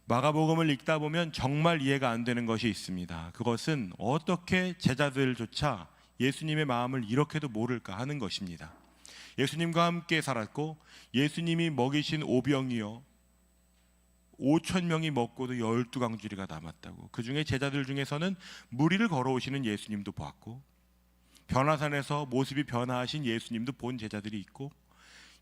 마가복음을 읽다 보면 정말 이해가 안 되는 것이 있습니다. 그것은 어떻게 제자들조차 예수님의 마음을 이렇게도 모를까 하는 것입니다. 예수님과 함께 살았고 예수님이 먹이신 오병이어 5천 명이 먹고도 12강주리가 남았다고. 그 중에 제자들 중에서는 무리를 걸어오시는 예수님도 보았고, 변화산에서 모습이 변화하신 예수님도 본 제자들이 있고,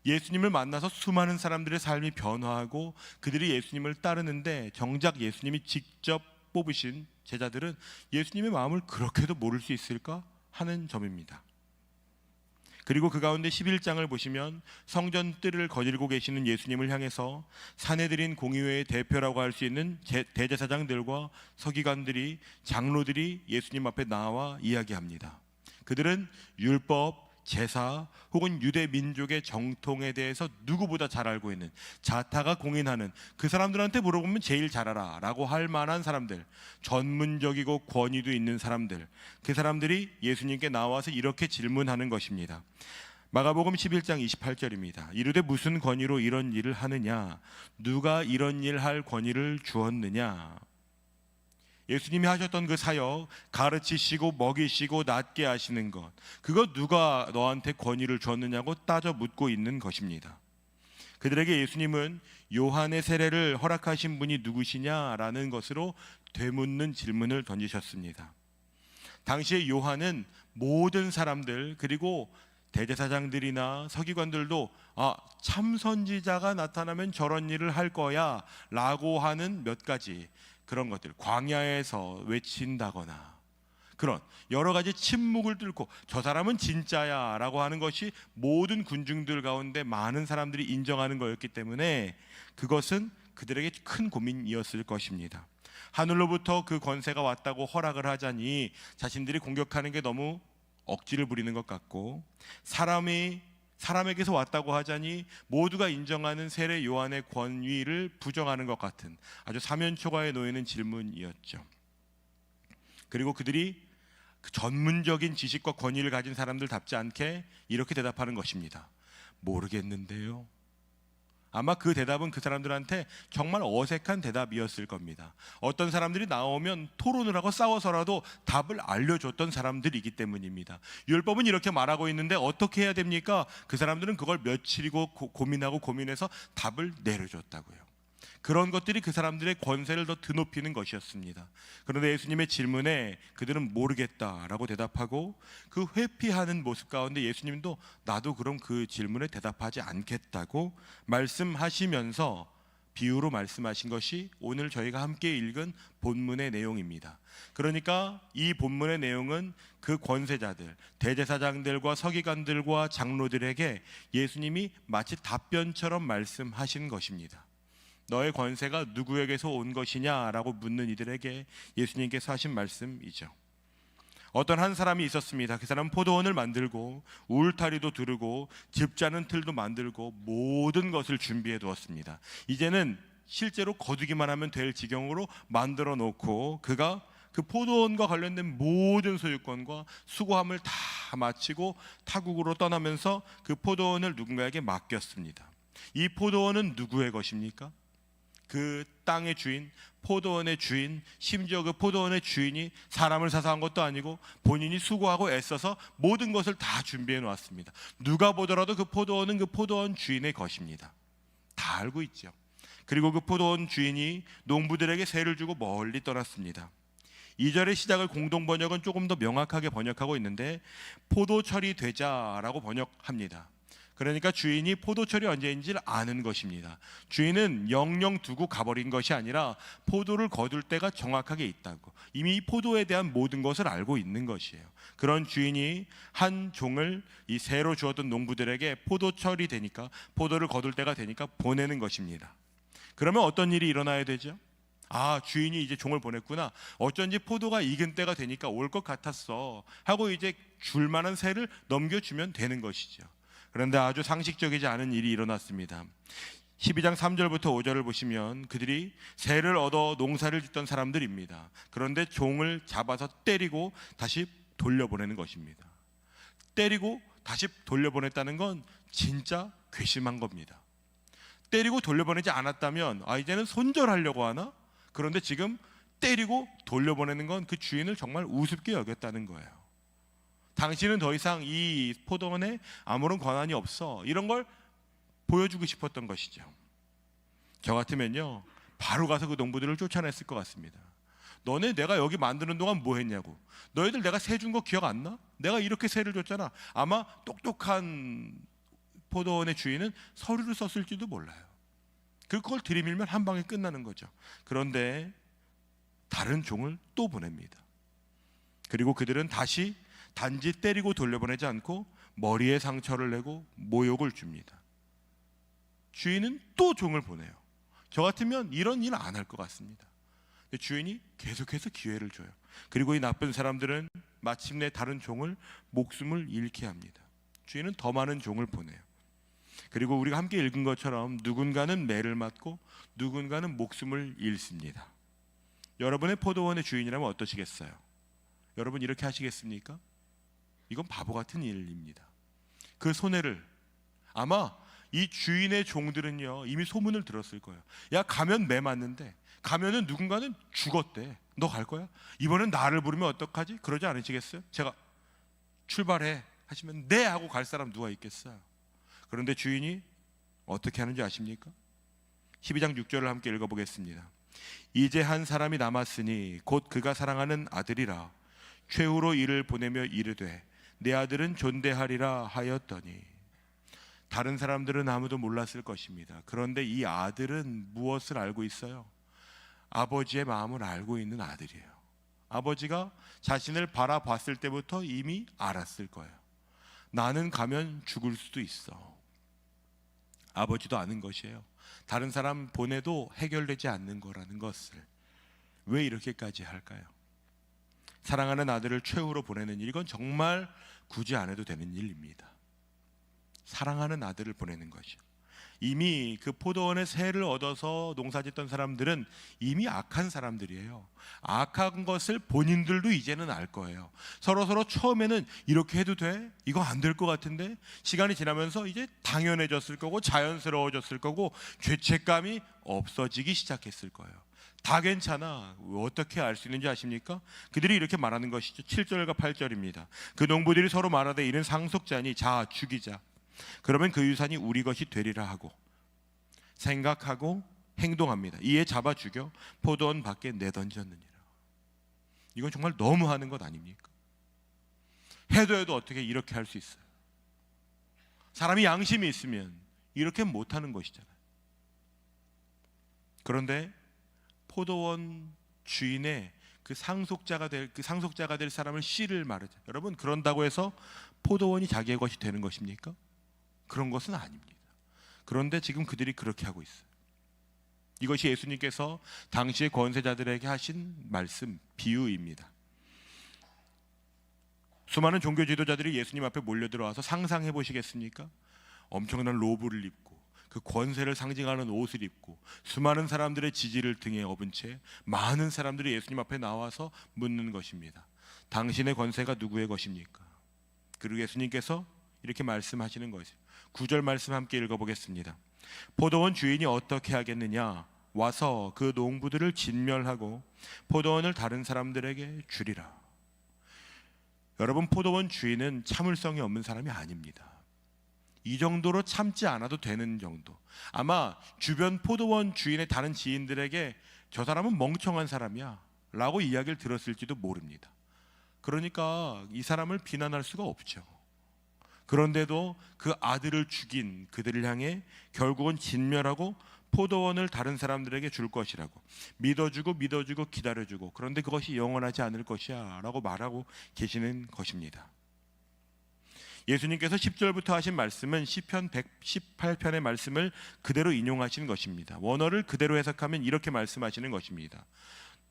예수님을 만나서 수많은 사람들의 삶이 변화하고 그들이 예수님을 따르는데 정작 예수님이 직접 뽑으신 제자들은 예수님의 마음을 그렇게도 모를 수 있을까 하는 점입니다. 그리고 그 가운데 11장을 보시면 성전 뜰을 거닐고 계시는 예수님을 향해서 사내들인 공의회의 대표라고 할 수 있는 대제사장들과 서기관들이, 장로들이 예수님 앞에 나와 이야기합니다. 그들은 율법, 제사 혹은 유대 민족의 정통에 대해서 누구보다 잘 알고 있는, 자타가 공인하는, 그 사람들한테 물어보면 제일 잘 알아 라고 할 만한 사람들, 전문적이고 권위도 있는 사람들, 그 사람들이 예수님께 나와서 이렇게 질문하는 것입니다. 마가복음 11장 28절입니다. 이르되 무슨 권위로 이런 일을 하느냐? 누가 이런 일 할 권위를 주었느냐? 예수님이 하셨던 그 사역, 가르치시고 먹이시고 낫게 하시는 것, 그거 누가 너한테 권위를 줬느냐고 따져 묻고 있는 것입니다. 그들에게 예수님은 요한의 세례를 허락하신 분이 누구시냐라는 것으로 되묻는 질문을 던지셨습니다. 당시에 요한은 모든 사람들, 그리고 대제사장들이나 서기관들도 참 선지자가 나타나면 저런 일을 할 거야 라고 하는 몇 가지 그런 것들, 광야에서 외친다거나 그런 여러 가지 침묵을 뚫고 저 사람은 진짜야 라고 하는 것이 모든 군중들 가운데 많은 사람들이 인정하는 거였기 때문에 그것은 그들에게 큰 고민이었을 것입니다. 하늘로부터 그 권세가 왔다고 허락을 하자니 자신들이 공격하는 게 너무 억지를 부리는 것 같고, 사람에게서 왔다고 하자니 모두가 인정하는 세례 요한의 권위를 부정하는 것 같은 아주 사면초가에 놓이는 질문이었죠. 그리고 그들이 그 전문적인 지식과 권위를 가진 사람들답지 않게 이렇게 대답하는 것입니다. 모르겠는데요. 아마 그 대답은 그 사람들한테 정말 어색한 대답이었을 겁니다. 어떤 사람들이 나오면 토론을 하고 싸워서라도 답을 알려줬던 사람들이기 때문입니다. 율법은 이렇게 말하고 있는데 어떻게 해야 됩니까? 그 사람들은 그걸 며칠이고 고민해서 답을 내려줬다고요. 그런 것들이 그 사람들의 권세를 더 드높이는 것이었습니다. 그런데 예수님의 질문에 그들은 모르겠다라고 대답하고, 그 회피하는 모습 가운데 예수님도 나도 그럼 그 질문에 대답하지 않겠다고 말씀하시면서 비유로 말씀하신 것이 오늘 저희가 함께 읽은 본문의 내용입니다. 그러니까 이 본문의 내용은 그 권세자들, 대제사장들과 서기관들과 장로들에게 예수님이 마치 답변처럼 말씀하신 것입니다. 너의 권세가 누구에게서 온 것이냐라고 묻는 이들에게 예수님께서 하신 말씀이죠. 어떤 한 사람이 있었습니다. 그 사람은 포도원을 만들고 울타리도 두르고 집 자는 틀도 만들고 모든 것을 준비해 두었습니다. 이제는 실제로 거두기만 하면 될 지경으로 만들어 놓고 그가 그 포도원과 관련된 모든 소유권과 수고함을 다 마치고 타국으로 떠나면서 그 포도원을 누군가에게 맡겼습니다. 이 포도원은 누구의 것입니까? 그 땅의 주인, 포도원의 주인, 심지어 그 포도원의 주인이 사람을 사서 한 것도 아니고 본인이 수고하고 애써서 모든 것을 다 준비해 놓았습니다. 누가 보더라도 그 포도원은 그 포도원 주인의 것입니다. 다 알고 있죠. 그리고 그 포도원 주인이 농부들에게 세를 주고 멀리 떠났습니다. 2절의 시작을 공동 번역은 조금 더 명확하게 번역하고 있는데 포도철이 되자라고 번역합니다. 그러니까 주인이 포도철이 언제인지를 아는 것입니다. 주인은 영영 두고 가버린 것이 아니라 포도를 거둘 때가 정확하게 있다고, 이미 포도에 대한 모든 것을 알고 있는 것이에요. 그런 주인이 한 종을 이 새로 주었던 농부들에게 포도철이 되니까, 포도를 거둘 때가 되니까 보내는 것입니다. 그러면 어떤 일이 일어나야 되죠? 주인이 이제 종을 보냈구나, 어쩐지 포도가 익은 때가 되니까 올 것 같았어 하고 이제 줄 만한 새를 넘겨주면 되는 것이죠. 그런데 아주 상식적이지 않은 일이 일어났습니다. 12장 3절부터 5절을 보시면 그들이 새를 얻어 농사를 짓던 사람들입니다. 그런데 종을 잡아서 때리고 다시 돌려보내는 것입니다. 때리고 다시 돌려보냈다는 건 진짜 괘씸한 겁니다. 때리고 돌려보내지 않았다면 이제는 손절하려고 하나? 그런데 지금 때리고 돌려보내는 건 그 주인을 정말 우습게 여겼다는 거예요. 당신은 더 이상 이 포도원에 아무런 권한이 없어. 이런 걸 보여주고 싶었던 것이죠. 저 같으면요, 바로 가서 그 농부들을 쫓아냈을 것 같습니다. 너네 내가 여기 만드는 동안 뭐 했냐고. 너희들 내가 세 준 거 기억 안 나? 내가 이렇게 세를 줬잖아. 아마 똑똑한 포도원의 주인은 서류를 썼을지도 몰라요. 그걸 들이밀면 한 방에 끝나는 거죠. 그런데 다른 종을 또 보냅니다. 그리고 그들은 다시 단지 때리고 돌려보내지 않고 머리에 상처를 내고 모욕을 줍니다. 주인은 또 종을 보내요. 저 같으면 이런 일 안 할 것 같습니다. 근데 주인이 계속해서 기회를 줘요. 그리고 이 나쁜 사람들은 마침내 다른 종을 목숨을 잃게 합니다. 주인은 더 많은 종을 보내요. 그리고 우리가 함께 읽은 것처럼 누군가는 매를 맞고 누군가는 목숨을 잃습니다. 여러분의 포도원의 주인이라면 어떠시겠어요? 여러분 이렇게 하시겠습니까? 이건 바보 같은 일입니다. 그 손해를 아마 이 주인의 종들은요 이미 소문을 들었을 거예요. 야, 가면 매 맞는데, 가면은 누군가는 죽었대. 너 갈 거야? 이번엔 나를 부르면 어떡하지? 그러지 않으시겠어요? 제가 출발해 하시면 네 하고 갈 사람 누가 있겠어요? 그런데 주인이 어떻게 하는지 아십니까? 12장 6절을 함께 읽어보겠습니다. 이제 한 사람이 남았으니 곧 그가 사랑하는 아들이라. 최후로 이를 보내며 이르되 내 아들은 존대하리라 하였더니. 다른 사람들은 아무도 몰랐을 것입니다. 그런데 이 아들은 무엇을 알고 있어요? 아버지의 마음을 알고 있는 아들이에요. 아버지가 자신을 바라봤을 때부터 이미 알았을 거예요. 나는 가면 죽을 수도 있어. 아버지도 아는 것이에요. 다른 사람 보내도 해결되지 않는 거라는 것을. 왜 이렇게까지 할까요? 사랑하는 아들을 최후로 보내는 일, 이건 정말 굳이 안 해도 되는 일입니다. 사랑하는 아들을 보내는 것이요. 이미 그 포도원의 세를 얻어서 농사짓던 사람들은 이미 악한 사람들이에요. 악한 것을 본인들도 이제는 알 거예요. 서로 처음에는 이렇게 해도 돼? 이거 안 될 것 같은데? 시간이 지나면서 이제 당연해졌을 거고 자연스러워졌을 거고 죄책감이 없어지기 시작했을 거예요. 다 괜찮아. 어떻게 알 수 있는지 아십니까? 그들이 이렇게 말하는 것이죠. 7절과 8절입니다. 그 농부들이 서로 말하되 이는 상속자니 자 죽이자. 그러면 그 유산이 우리 것이 되리라 하고 생각하고 행동합니다. 이에 잡아 죽여 포도원 밖에 내던졌느니라. 이건 정말 너무하는 것 아닙니까? 해도 어떻게 이렇게 할 수 있어요? 사람이 양심이 있으면 이렇게 못하는 것이잖아요. 그런데 포도원 주인의 그 상속자가 될 사람을 씨를 말하죠. 여러분, 그런다고 해서 포도원이 자기의 것이 되는 것입니까? 그런 것은 아닙니다. 그런데 지금 그들이 그렇게 하고 있어요. 이것이 예수님께서 당시의 권세자들에게 하신 말씀, 비유입니다. 수많은 종교 지도자들이 예수님 앞에 몰려들어와서 상상해 보시겠습니까? 엄청난 로브를 입고 그 권세를 상징하는 옷을 입고 수많은 사람들의 지지를 등에 업은 채 많은 사람들이 예수님 앞에 나와서 묻는 것입니다. 당신의 권세가 누구의 것입니까? 그리고 예수님께서 이렇게 말씀하시는 것이죠. 9절 말씀 함께 읽어보겠습니다. 포도원 주인이 어떻게 하겠느냐? 와서 그 농부들을 진멸하고 포도원을 다른 사람들에게 주리라. 여러분, 포도원 주인은 참을성이 없는 사람이 아닙니다. 이 정도로 참지 않아도 되는 정도. 아마 주변 포도원 주인의 다른 지인들에게 저 사람은 멍청한 사람이야 라고 이야기를 들었을지도 모릅니다. 그러니까 이 사람을 비난할 수가 없죠. 그런데도 그 아들을 죽인 그들을 향해 결국은 진멸하고 포도원을 다른 사람들에게 줄 것이라고 믿어주고 기다려주고, 그런데 그것이 영원하지 않을 것이야 라고 말하고 계시는 것입니다. 예수님께서 10절부터 하신 말씀은 시편 118편의 말씀을 그대로 인용하신 것입니다. 원어를 그대로 해석하면 이렇게 말씀하시는 것입니다.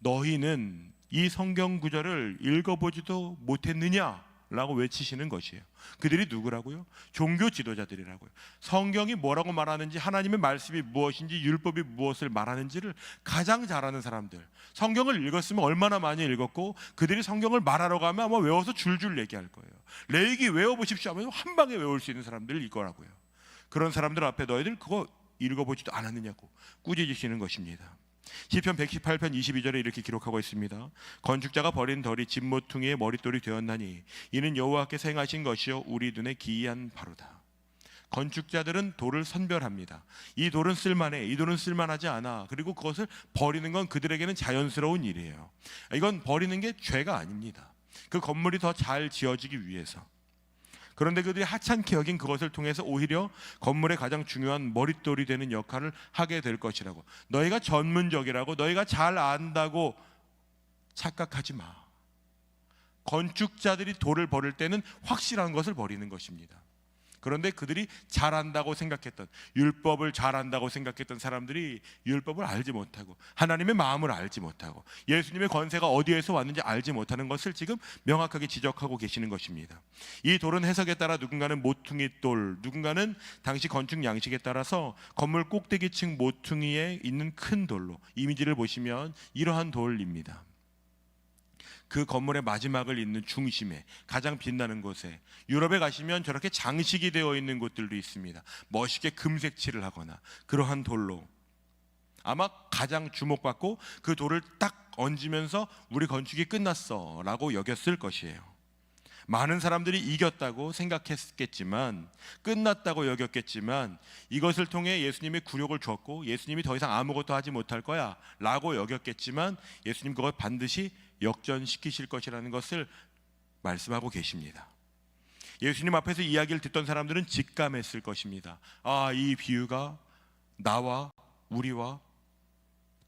너희는 이 성경 구절을 읽어보지도 못했느냐? 라고 외치시는 것이에요. 그들이 누구라고요? 종교 지도자들이라고요. 성경이 뭐라고 말하는지, 하나님의 말씀이 무엇인지, 율법이 무엇을 말하는지를 가장 잘 아는 사람들. 성경을 읽었으면 얼마나 많이 읽었고, 그들이 성경을 말하러 가면 아마 외워서 줄줄 얘기할 거예요. 레위기 외워보십시오 하면 한 방에 외울 수 있는 사람들이 이거라고요. 그런 사람들 앞에 너희들 그거 읽어보지도 않았느냐고 꾸짖으시는 것입니다. 시편 118편 22절에 이렇게 기록하고 있습니다. 건축자가 버린 덜이 집 모퉁이의 머릿돌이 되었나니 이는 여호와께서 행하신 것이요 우리 눈에 기이한 바로다. 건축자들은 돌을 선별합니다. 이 돌은 쓸만해, 이 돌은 쓸만하지 않아. 그리고 그것을 버리는 건 그들에게는 자연스러운 일이에요. 이건 버리는 게 죄가 아닙니다. 그 건물이 더 잘 지어지기 위해서. 그런데 그들이 하찮게 여긴 그것을 통해서 오히려 건물의 가장 중요한 머릿돌이 되는 역할을 하게 될 것이라고. 너희가 전문적이라고, 너희가 잘 안다고 착각하지 마. 건축자들이 돌을 버릴 때는 확실한 것을 버리는 것입니다. 그런데 그들이 잘한다고 생각했던, 율법을 잘한다고 생각했던 사람들이 율법을 알지 못하고 하나님의 마음을 알지 못하고 예수님의 권세가 어디에서 왔는지 알지 못하는 것을 지금 명확하게 지적하고 계시는 것입니다. 이 돌은 해석에 따라 누군가는 모퉁이 돌, 누군가는 당시 건축 양식에 따라서 건물 꼭대기층 모퉁이에 있는 큰 돌로, 이미지를 보시면 이러한 돌입니다. 그 건물의 마지막을 잇는 중심에, 가장 빛나는 곳에, 유럽에 가시면 저렇게 장식이 되어 있는 곳들도 있습니다. 멋있게 금색 칠을 하거나 그러한 돌로 아마 가장 주목받고 그 돌을 딱 얹으면서 우리 건축이 끝났어 라고 여겼을 것이에요. 많은 사람들이 이겼다고 생각했겠지만, 끝났다고 여겼겠지만, 이것을 통해 예수님의 굴욕을 줬고 예수님이 더 이상 아무것도 하지 못할 거야 라고 여겼겠지만, 예수님 그걸 반드시 역전시키실 것이라는 것을 말씀하고 계십니다. 예수님 앞에서 이야기를 듣던 사람들은 직감했을 것입니다. 아, 이 비유가 나와 우리와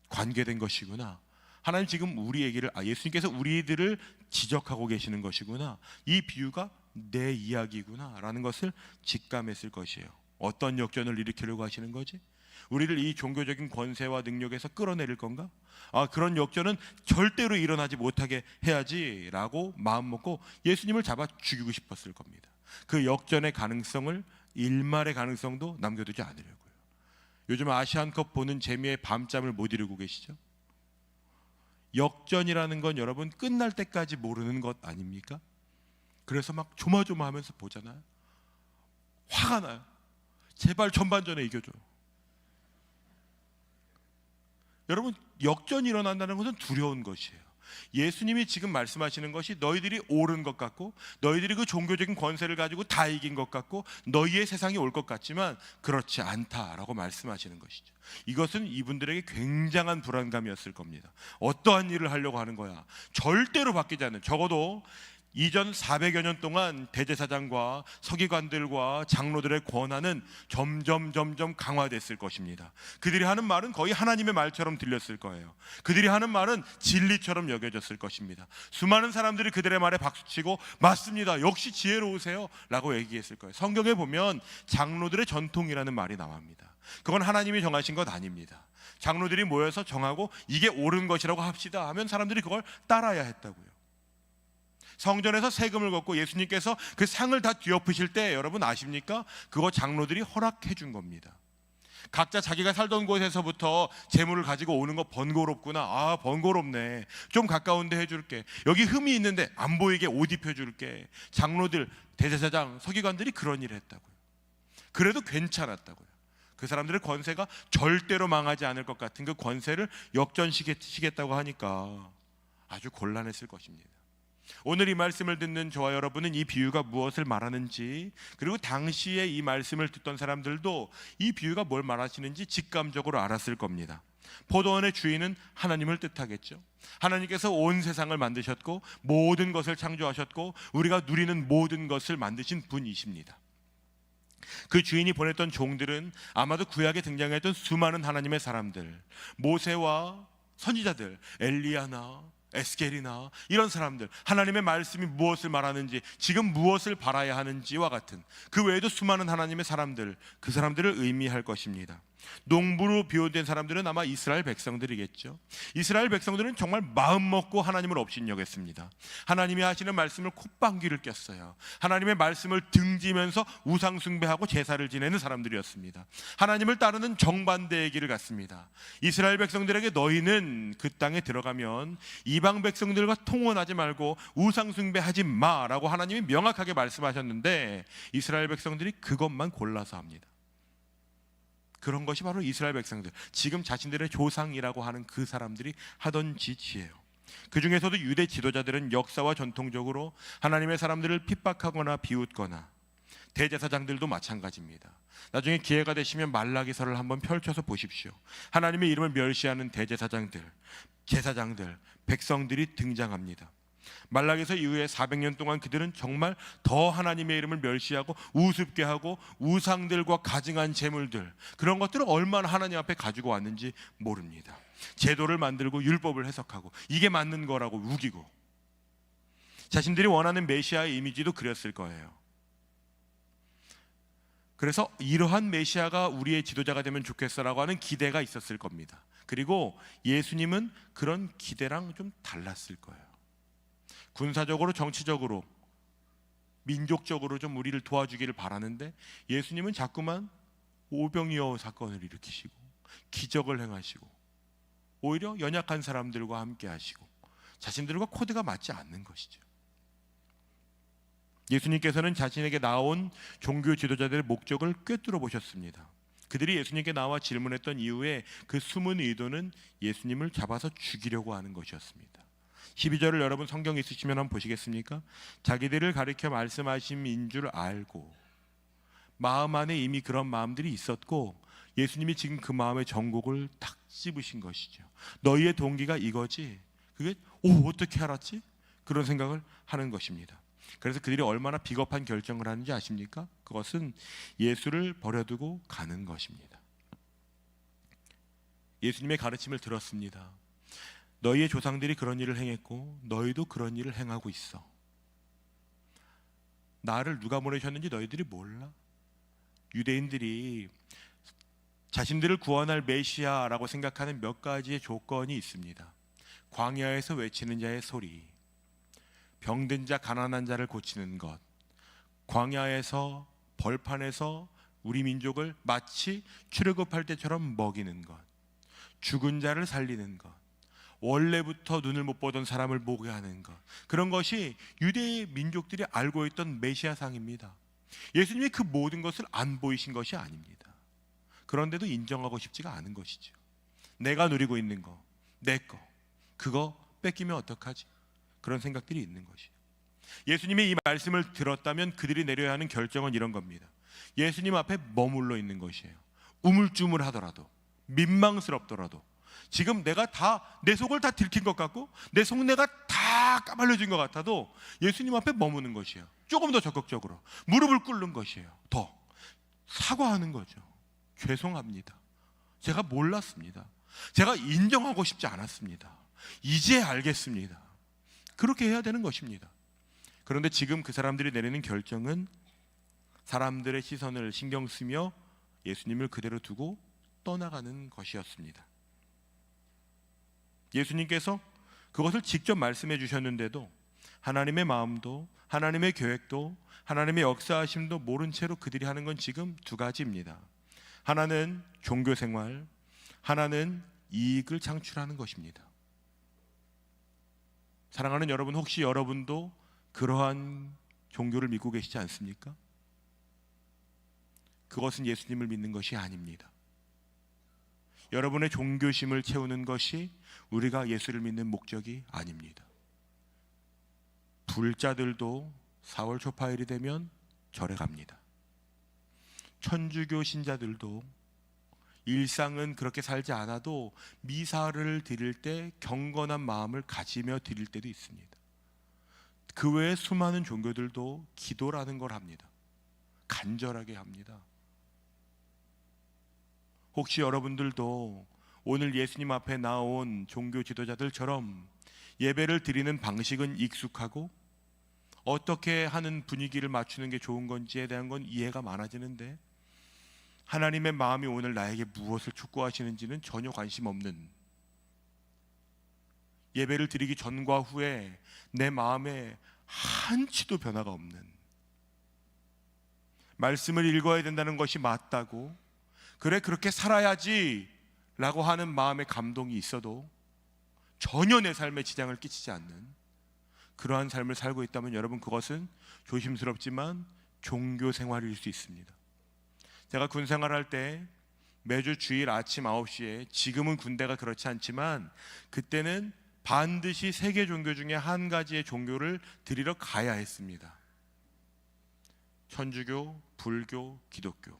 관계된 것이구나. 하나님 지금 우리 얘기를, 예수님께서 우리들을 지적하고 계시는 것이구나. 이 비유가 내 이야기구나 라는 것을 직감했을 것이에요. 어떤 역전을 일으키려고 하시는 거지? 우리를 이 종교적인 권세와 능력에서 끌어내릴 건가? 그런 역전은 절대로 일어나지 못하게 해야지 라고 마음먹고 예수님을 잡아 죽이고 싶었을 겁니다. 그 역전의 가능성을, 일말의 가능성도 남겨두지 않으려고요. 요즘 아시안컵 보는 재미에 밤잠을 못 이루고 계시죠? 역전이라는 건 여러분 끝날 때까지 모르는 것 아닙니까? 그래서 막 조마조마하면서 보잖아요. 화가 나요. 제발 전반전에 이겨줘. 여러분, 역전이 일어난다는 것은 두려운 것이에요. 예수님이 지금 말씀하시는 것이 너희들이 옳은 것 같고, 너희들이 그 종교적인 권세를 가지고 다 이긴 것 같고, 너희의 세상이 올 것 같지만 그렇지 않다라고 말씀하시는 것이죠. 이것은 이분들에게 굉장한 불안감이었을 겁니다. 어떠한 일을 하려고 하는 거야? 절대로 바뀌지 않는, 적어도 이전 400여 년 동안 대제사장과 서기관들과 장로들의 권한은 점점 강화됐을 것입니다. 그들이 하는 말은 거의 하나님의 말처럼 들렸을 거예요. 그들이 하는 말은 진리처럼 여겨졌을 것입니다. 수많은 사람들이 그들의 말에 박수치고 맞습니다, 역시 지혜로우세요 라고 얘기했을 거예요. 성경에 보면 장로들의 전통이라는 말이 나옵니다. 그건 하나님이 정하신 것 아닙니다. 장로들이 모여서 정하고 이게 옳은 것이라고 합시다 하면 사람들이 그걸 따라야 했다고요. 성전에서 세금을 걷고 예수님께서 그 상을 다 뒤엎으실 때 여러분 아십니까? 그거 장로들이 허락해 준 겁니다. 각자 자기가 살던 곳에서부터 재물을 가지고 오는 거 번거롭구나. 번거롭네. 좀 가까운데 해줄게. 여기 흠이 있는데 안 보이게 옷 입혀줄게. 장로들, 대제사장, 서기관들이 그런 일을 했다고요. 그래도 괜찮았다고요. 그 사람들의 권세가 절대로 망하지 않을 것 같은 그 권세를 역전시키겠다고 하니까 아주 곤란했을 것입니다. 오늘 이 말씀을 듣는 저와 여러분은 이 비유가 무엇을 말하는지, 그리고 당시에 이 말씀을 듣던 사람들도 이 비유가 뭘 말하시는지 직감적으로 알았을 겁니다. 포도원의 주인은 하나님을 뜻하겠죠. 하나님께서 온 세상을 만드셨고 모든 것을 창조하셨고 우리가 누리는 모든 것을 만드신 분이십니다. 그 주인이 보냈던 종들은 아마도 구약에 등장했던 수많은 하나님의 사람들, 모세와 선지자들, 엘리야나 에스겔이나 이런 사람들, 하나님의 말씀이 무엇을 말하는지, 지금 무엇을 바라야 하는지와 같은 그 외에도 수많은 하나님의 사람들, 그 사람들을 의미할 것입니다. 농부로 비유된 사람들은 아마 이스라엘 백성들이겠죠. 이스라엘 백성들은 정말 마음 먹고 하나님을 업신여겼습니다. 하나님이 하시는 말씀을 콧방귀를 꼈어요. 하나님의 말씀을 등지면서 우상 숭배하고 제사를 지내는 사람들이었습니다. 하나님을 따르는 정반대의 길을 갔습니다. 이스라엘 백성들에게 너희는 그 땅에 들어가면 이방 백성들과 통혼하지 말고 우상 숭배하지 마라고 하나님이 명확하게 말씀하셨는데 이스라엘 백성들이 그것만 골라서 합니다. 그런 것이 바로 이스라엘 백성들, 지금 자신들의 조상이라고 하는 그 사람들이 하던 짓이에요. 그 중에서도 유대 지도자들은 역사와 전통적으로 하나님의 사람들을 핍박하거나 비웃거나, 대제사장들도 마찬가지입니다. 나중에 기회가 되시면 말라기서를 한번 펼쳐서 보십시오. 하나님의 이름을 멸시하는 대제사장들, 제사장들, 백성들이 등장합니다. 말라기서 이후에 400년 동안 그들은 정말 더 하나님의 이름을 멸시하고 우습게 하고 우상들과 가증한 제물들, 그런 것들을 얼마나 하나님 앞에 가지고 왔는지 모릅니다. 제도를 만들고 율법을 해석하고 이게 맞는 거라고 우기고, 자신들이 원하는 메시아의 이미지도 그렸을 거예요. 그래서 이러한 메시아가 우리의 지도자가 되면 좋겠어라고 하는 기대가 있었을 겁니다. 그리고 예수님은 그런 기대랑 좀 달랐을 거예요. 군사적으로, 정치적으로, 민족적으로 좀 우리를 도와주기를 바라는데, 예수님은 자꾸만 오병이어 사건을 일으키시고 기적을 행하시고 오히려 연약한 사람들과 함께 하시고 자신들과 코드가 맞지 않는 것이죠. 예수님께서는 자신에게 나온 종교 지도자들의 목적을 꿰뚫어 보셨습니다. 그들이 예수님께 나와 질문했던 이후에 그 숨은 의도는 예수님을 잡아서 죽이려고 하는 것이었습니다. 12절을 여러분 성경 있으시면 한번 보시겠습니까? 자기들을 가리켜 말씀하심인 줄 알고, 마음 안에 이미 그런 마음들이 있었고 예수님이 지금 그 마음의 정곡을 탁 찝으신 것이죠. 너희의 동기가 이거지? 그게 어떻게 알았지? 그런 생각을 하는 것입니다. 그래서 그들이 얼마나 비겁한 결정을 하는지 아십니까? 그것은 예수를 버려두고 가는 것입니다. 예수님의 가르침을 들었습니다. 너희의 조상들이 그런 일을 행했고 너희도 그런 일을 행하고 있어. 나를 누가 보내셨는지 너희들이 몰라? 유대인들이 자신들을 구원할 메시아라고 생각하는 몇 가지의 조건이 있습니다. 광야에서 외치는 자의 소리, 병든 자, 가난한 자를 고치는 것, 광야에서, 벌판에서 우리 민족을 마치 출애굽할 때처럼 먹이는 것, 죽은 자를 살리는 것, 원래부터 눈을 못 보던 사람을 보게 하는 것, 그런 것이 유대 민족들이 알고 있던 메시아상입니다. 예수님이 그 모든 것을 안 보이신 것이 아닙니다. 그런데도 인정하고 싶지가 않은 것이죠. 내가 누리고 있는 거, 내 거, 그거 뺏기면 어떡하지? 그런 생각들이 있는 것이에요. 예수님이 이 말씀을 들었다면 그들이 내려야 하는 결정은 이런 겁니다. 예수님 앞에 머물러 있는 것이에요. 우물쭈물하더라도, 민망스럽더라도, 지금 내가 다 내 속을 다 들킨 것 같고 내 속내가 다 까발려진 것 같아도 예수님 앞에 머무는 것이에요. 조금 더 적극적으로 무릎을 꿇는 것이에요. 더 사과하는 거죠. 죄송합니다. 제가 몰랐습니다. 제가 인정하고 싶지 않았습니다. 이제 알겠습니다. 그렇게 해야 되는 것입니다. 그런데 지금 그 사람들이 내리는 결정은 사람들의 시선을 신경 쓰며 예수님을 그대로 두고 떠나가는 것이었습니다. 예수님께서 그것을 직접 말씀해 주셨는데도 하나님의 마음도, 하나님의 계획도, 하나님의 역사하심도 모른 채로 그들이 하는 건 지금 두 가지입니다. 하나는 종교생활, 하나는 이익을 창출하는 것입니다. 사랑하는 여러분, 혹시 여러분도 그러한 종교를 믿고 계시지 않습니까? 그것은 예수님을 믿는 것이 아닙니다. 여러분의 종교심을 채우는 것이 우리가 예수를 믿는 목적이 아닙니다. 불자들도 4월 초파일이 되면 절에 갑니다. 천주교 신자들도 일상은 그렇게 살지 않아도 미사를 드릴 때 경건한 마음을 가지며 드릴 때도 있습니다. 그 외에 수많은 종교들도 기도라는 걸 합니다. 간절하게 합니다. 혹시 여러분들도 오늘 예수님 앞에 나온 종교 지도자들처럼 예배를 드리는 방식은 익숙하고 어떻게 하는 분위기를 맞추는 게 좋은 건지에 대한 건 이해가 많아지는데 하나님의 마음이 오늘 나에게 무엇을 촉구하시는지는 전혀 관심 없는, 예배를 드리기 전과 후에 내 마음에 한치도 변화가 없는, 말씀을 읽어야 된다는 것이 맞다고, 그래 그렇게 살아야지 라고 하는 마음의 감동이 있어도 전혀 내 삶에 지장을 끼치지 않는 그러한 삶을 살고 있다면 여러분, 그것은 조심스럽지만 종교 생활일 수 있습니다. 제가 군 생활할 때 매주 주일 아침 9시에, 지금은 군대가 그렇지 않지만 그때는 반드시 세 개 종교 중에 한 가지의 종교를 드리러 가야 했습니다. 천주교, 불교, 기독교.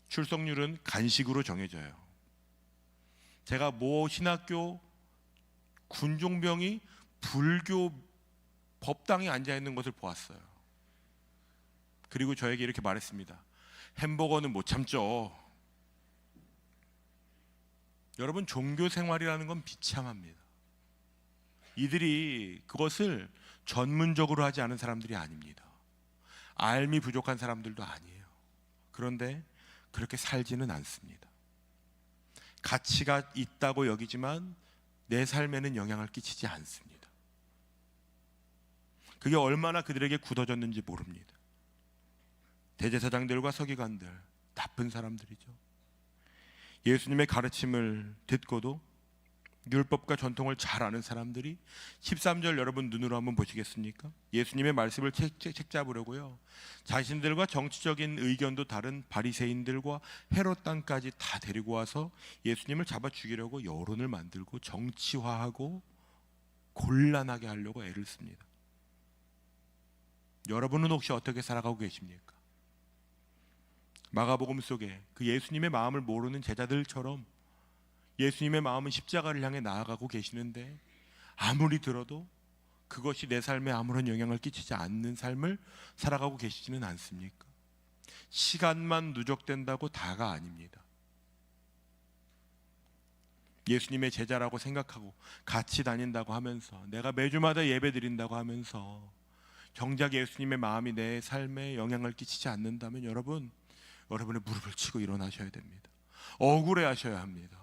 출석률은 간식으로 정해져요. 제가 모 신학교 군종병이 불교 법당에 앉아 있는 것을 보았어요. 그리고 저에게 이렇게 말했습니다. 햄버거는 못 참죠. 여러분, 종교 생활이라는 건 비참합니다. 이들이 그것을 전문적으로 하지 않은 사람들이 아닙니다. 알미 부족한 사람들도 아니에요. 그런데 그렇게 살지는 않습니다. 가치가 있다고 여기지만 내 삶에는 영향을 끼치지 않습니다. 그게 얼마나 그들에게 굳어졌는지 모릅니다. 대제사장들과 서기관들, 나쁜 사람들이죠. 예수님의 가르침을 듣고도 율법과 전통을 잘 아는 사람들이 13절 여러분 눈으로 한번 보시겠습니까? 예수님의 말씀을 책 잡으려고요, 자신들과 정치적인 의견도 다른 바리새인들과 헤롯 땅까지 다 데리고 와서 예수님을 잡아 죽이려고 여론을 만들고 정치화하고 곤란하게 하려고 애를 씁니다. 여러분은 혹시 어떻게 살아가고 계십니까? 마가복음 속에 그 예수님의 마음을 모르는 제자들처럼 예수님의 마음은 십자가를 향해 나아가고 계시는데 아무리 들어도 그것이 내 삶에 아무런 영향을 끼치지 않는 삶을 살아가고 계시지는 않습니까? 시간만 누적된다고 다가 아닙니다. 예수님의 제자라고 생각하고 같이 다닌다고 하면서 내가 매주마다 예배 드린다고 하면서 정작 예수님의 마음이 내 삶에 영향을 끼치지 않는다면 여러분의 무릎을 치고 일어나셔야 됩니다. 억울해 하셔야 합니다.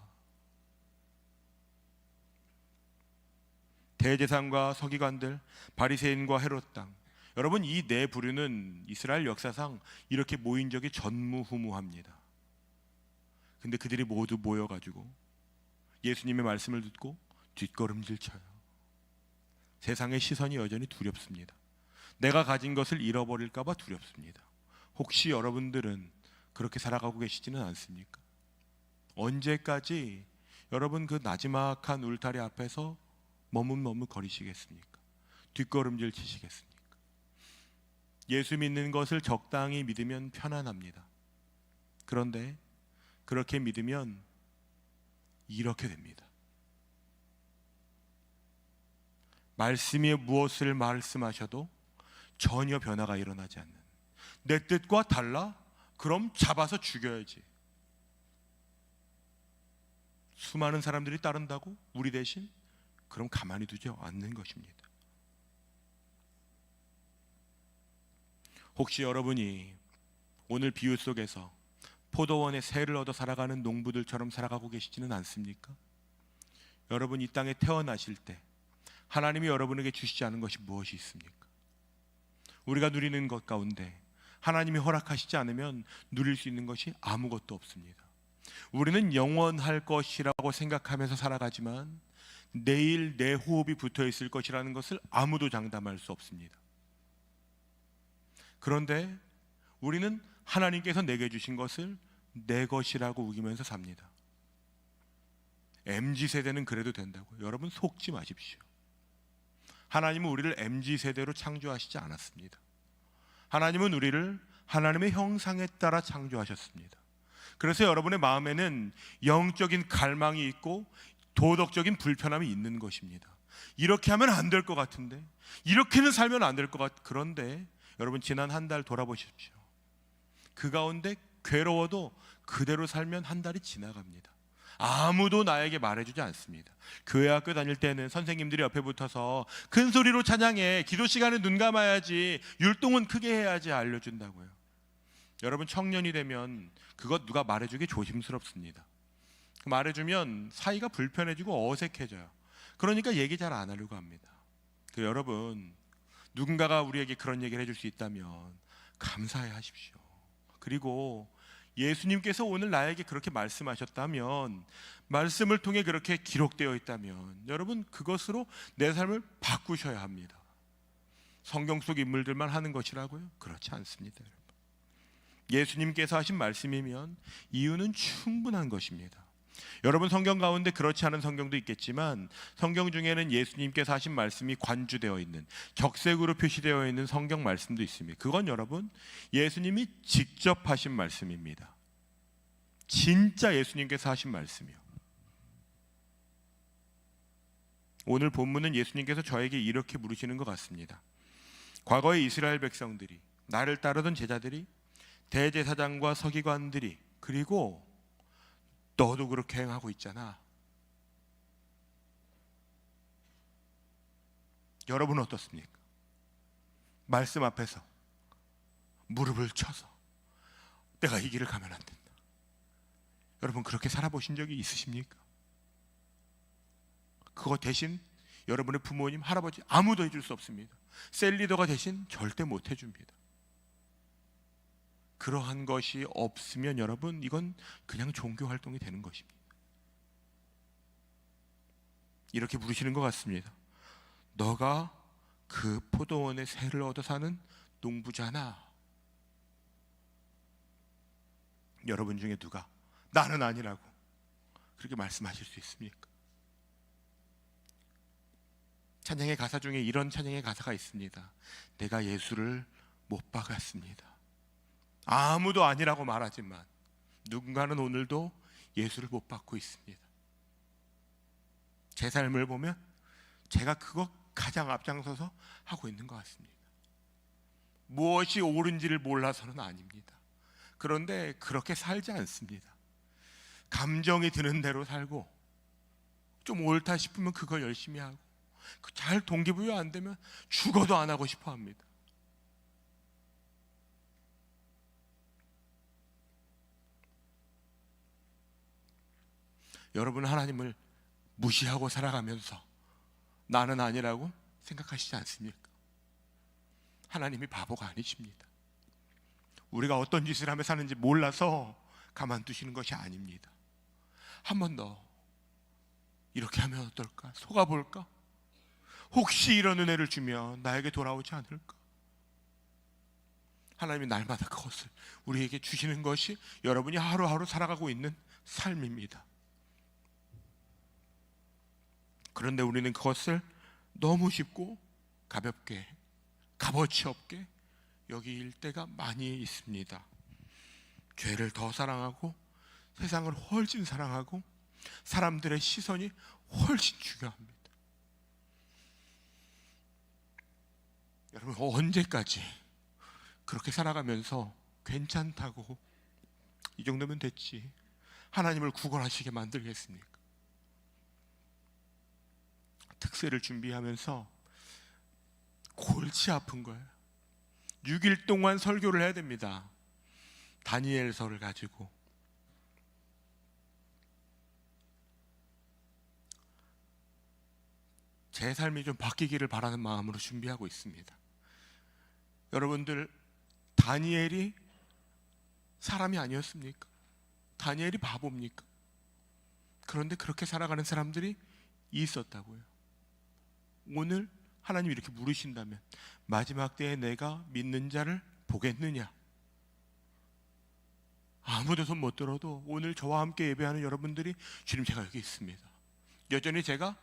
대제사장과 서기관들, 바리새인과 헤롯 땅, 여러분 이 네 부류는 이스라엘 역사상 이렇게 모인 적이 전무후무합니다. 근데 그들이 모두 모여가지고 예수님의 말씀을 듣고 뒷걸음질 쳐요. 세상의 시선이 여전히 두렵습니다. 내가 가진 것을 잃어버릴까 봐 두렵습니다. 혹시 여러분들은 그렇게 살아가고 계시지는 않습니까? 언제까지 여러분 그 나지막한 울타리 앞에서 머뭇머뭇거리시겠습니까? 뒷걸음질 치시겠습니까? 예수 믿는 것을 적당히 믿으면 편안합니다. 그런데 그렇게 믿으면 이렇게 됩니다. 말씀이 무엇을 말씀하셔도 전혀 변화가 일어나지 않는, 내 뜻과 달라? 그럼 잡아서 죽여야지. 수많은 사람들이 따른다고? 우리 대신? 그럼 가만히 두지 않는 것입니다. 혹시 여러분이 오늘 비유 속에서 포도원에 새를 얻어 살아가는 농부들처럼 살아가고 계시지는 않습니까? 여러분 이 땅에 태어나실 때 하나님이 여러분에게 주시지 않은 것이 무엇이 있습니까? 우리가 누리는 것 가운데 하나님이 허락하시지 않으면 누릴 수 있는 것이 아무것도 없습니다. 우리는 영원할 것이라고 생각하면서 살아가지만 내일 내 호흡이 붙어 있을 것이라는 것을 아무도 장담할 수 없습니다. 그런데 우리는 하나님께서 내게 주신 것을 내 것이라고 우기면서 삽니다. MZ세대는 그래도 된다고요. 여러분 속지 마십시오. 하나님은 우리를 MZ세대로 창조하시지 않았습니다. 하나님은 우리를 하나님의 형상에 따라 창조하셨습니다. 그래서 여러분의 마음에는 영적인 갈망이 있고 도덕적인 불편함이 있는 것입니다. 이렇게 하면 안 될 것 같은데, 이렇게는 살면 안 될 것 같. 그런데 여러분 지난 한 달 돌아보십시오. 그 가운데 괴로워도 그대로 살면 한 달이 지나갑니다. 아무도 나에게 말해주지 않습니다. 교회 학교 다닐 때는 선생님들이 옆에 붙어서 큰 소리로 찬양해, 기도 시간에 눈 감아야지, 율동은 크게 해야지 알려준다고요. 여러분 청년이 되면 그것 누가 말해주기 조심스럽습니다. 말해주면 사이가 불편해지고 어색해져요. 그러니까 얘기 잘 안 하려고 합니다. 여러분 누군가가 우리에게 그런 얘기를 해줄 수 있다면 감사해 하십시오. 그리고 예수님께서 오늘 나에게 그렇게 말씀하셨다면, 말씀을 통해 그렇게 기록되어 있다면 여러분 그것으로 내 삶을 바꾸셔야 합니다. 성경 속 인물들만 하는 것이라고요? 그렇지 않습니다. 여러분. 예수님께서 하신 말씀이면 이유는 충분한 것입니다. 여러분, 성경 가운데 그렇지 않은 성경도 있겠지만 성경 중에는 예수님께서 하신 말씀이 관주되어 있는, 적색으로 표시되어 있는 성경 말씀도 있습니다. 그건 여러분, 예수님이 직접 하신 말씀입니다. 진짜 예수님께서 하신 말씀이요. 오늘 본문은 예수님께서 저에게 이렇게 물으시는 것 같습니다. 과거의 이스라엘 백성들이, 나를 따르던 제자들이, 대제사장과 서기관들이, 그리고 너도 그렇게 행하고 있잖아. 여러분은 어떻습니까? 말씀 앞에서 무릎을 쳐서 내가 이 길을 가면 안 된다. 여러분, 그렇게 살아보신 적이 있으십니까? 그거 대신 여러분의 부모님, 할아버지 아무도 해줄 수 없습니다. 셀리더가 대신 절대 못 해줍니다. 그러한 것이 없으면 여러분, 이건 그냥 종교 활동이 되는 것입니다. 이렇게 부르시는 것 같습니다. 너가 그 포도원의 새를 얻어 사는 농부잖아. 여러분 중에 누가 나는 아니라고 그렇게 말씀하실 수 있습니까? 찬양의 가사 중에 이런 찬양의 가사가 있습니다. 내가 예수를 못 박았습니다. 아무도 아니라고 말하지만 누군가는 오늘도 예수를 못 받고 있습니다. 제 삶을 보면 제가 그거 가장 앞장서서 하고 있는 것 같습니다. 무엇이 옳은지를 몰라서는 아닙니다. 그런데 그렇게 살지 않습니다. 감정이 드는 대로 살고, 좀 옳다 싶으면 그거 열심히 하고, 잘 동기부여 안 되면 죽어도 안 하고 싶어 합니다. 여러분, 하나님을 무시하고 살아가면서 나는 아니라고 생각하시지 않습니까? 하나님이 바보가 아니십니다. 우리가 어떤 짓을 하며 사는지 몰라서 가만두시는 것이 아닙니다. 한 번 더 이렇게 하면 어떨까? 속아볼까? 혹시 이런 은혜를 주면 나에게 돌아오지 않을까? 하나님이 날마다 그것을 우리에게 주시는 것이 여러분이 하루하루 살아가고 있는 삶입니다. 그런데 우리는 그것을 너무 쉽고 가볍게, 값어치 없게 여길 때가 많이 있습니다. 죄를 더 사랑하고, 세상을 훨씬 사랑하고, 사람들의 시선이 훨씬 중요합니다. 여러분, 언제까지 그렇게 살아가면서 괜찮다고, 이 정도면 됐지, 하나님을 구걸하시게 만들겠습니까? 특세를 준비하면서 골치 아픈 거예요. 6일 동안 설교를 해야 됩니다. 다니엘서를 가지고. 제 삶이 좀 바뀌기를 바라는 마음으로 준비하고 있습니다. 여러분들, 다니엘이 사람이 아니었습니까? 다니엘이 바보입니까? 그런데 그렇게 살아가는 사람들이 있었다고요. 오늘 하나님이 이렇게 물으신다면 마지막 때에 내가 믿는 자를 보겠느냐? 아무도 손 못 들어도 오늘 저와 함께 예배하는 여러분들이, 주님 제가 여기 있습니다. 여전히 제가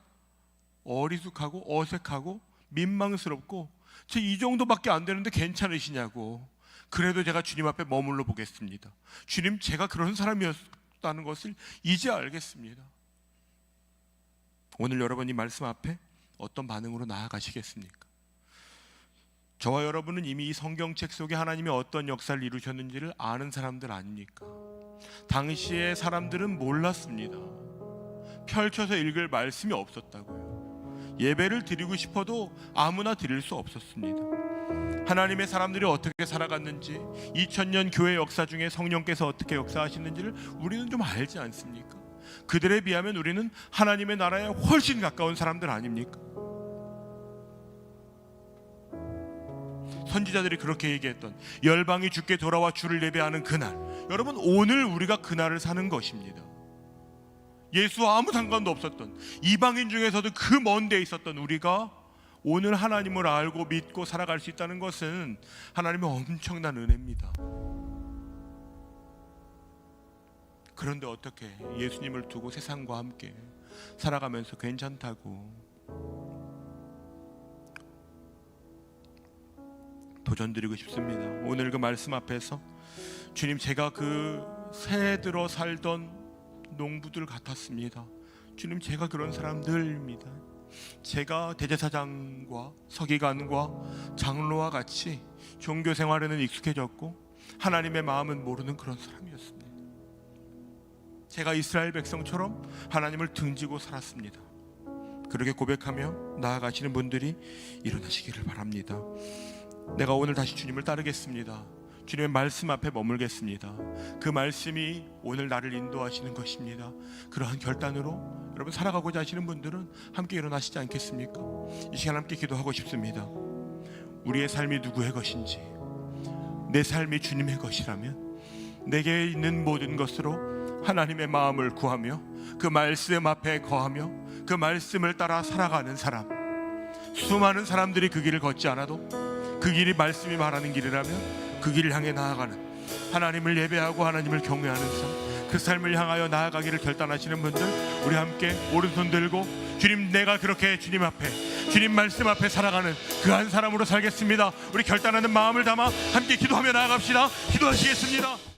어리숙하고 어색하고 민망스럽고 제 이 정도밖에 안 되는데 괜찮으시냐고, 그래도 제가 주님 앞에 머물러 보겠습니다. 주님, 제가 그런 사람이었다는 것을 이제 알겠습니다. 오늘 여러분 이 말씀 앞에 어떤 반응으로 나아가시겠습니까? 저와 여러분은 이미 이 성경책 속에 하나님이 어떤 역사를 이루셨는지를 아는 사람들 아닙니까? 당시의 사람들은 몰랐습니다. 펼쳐서 읽을 말씀이 없었다고요. 예배를 드리고 싶어도 아무나 드릴 수 없었습니다. 하나님의 사람들이 어떻게 살아갔는지, 2000년 교회 역사 중에 성령께서 어떻게 역사하시는지를 우리는 좀 알지 않습니까? 그들에 비하면 우리는 하나님의 나라에 훨씬 가까운 사람들 아닙니까? 선지자들이 그렇게 얘기했던 열방이 주께 돌아와 주를 예배하는 그날, 여러분, 오늘 우리가 그날을 사는 것입니다. 예수와 아무 상관도 없었던 이방인 중에서도 그 먼 데에 있었던 우리가 오늘 하나님을 알고 믿고 살아갈 수 있다는 것은 하나님의 엄청난 은혜입니다. 그런데 어떻게 예수님을 두고 세상과 함께 살아가면서 괜찮다고 도전드리고 싶습니다. 오늘 그 말씀 앞에서 주님, 제가 그 새들어 살던 농부들 같았습니다. 주님, 제가 그런 사람들입니다. 제가 대제사장과 서기관과 장로와 같이 종교 생활에는 익숙해졌고 하나님의 마음은 모르는 그런 사람이었습니다. 제가 이스라엘 백성처럼 하나님을 등지고 살았습니다. 그렇게 고백하며 나아가시는 분들이 일어나시기를 바랍니다. 내가 오늘 다시 주님을 따르겠습니다. 주님의 말씀 앞에 머물겠습니다. 그 말씀이 오늘 나를 인도하시는 것입니다. 그러한 결단으로 여러분 살아가고자 하시는 분들은 함께 일어나시지 않겠습니까? 이 시간 함께 기도하고 싶습니다. 우리의 삶이 누구의 것인지, 내 삶이 주님의 것이라면 내게 있는 모든 것으로 하나님의 마음을 구하며 그 말씀 앞에 거하며 그 말씀을 따라 살아가는 사람, 수많은 사람들이 그 길을 걷지 않아도 그 길이 말씀이 말하는 길이라면 그 길을 향해 나아가는, 하나님을 예배하고 하나님을 경외하는 삶, 그 삶을 향하여 나아가기를 결단하시는 분들, 우리 함께 오른손 들고 주님, 내가 그렇게 주님 앞에, 주님 말씀 앞에 살아가는 그 한 사람으로 살겠습니다. 우리 결단하는 마음을 담아 함께 기도하며 나아갑시다. 기도하시겠습니다.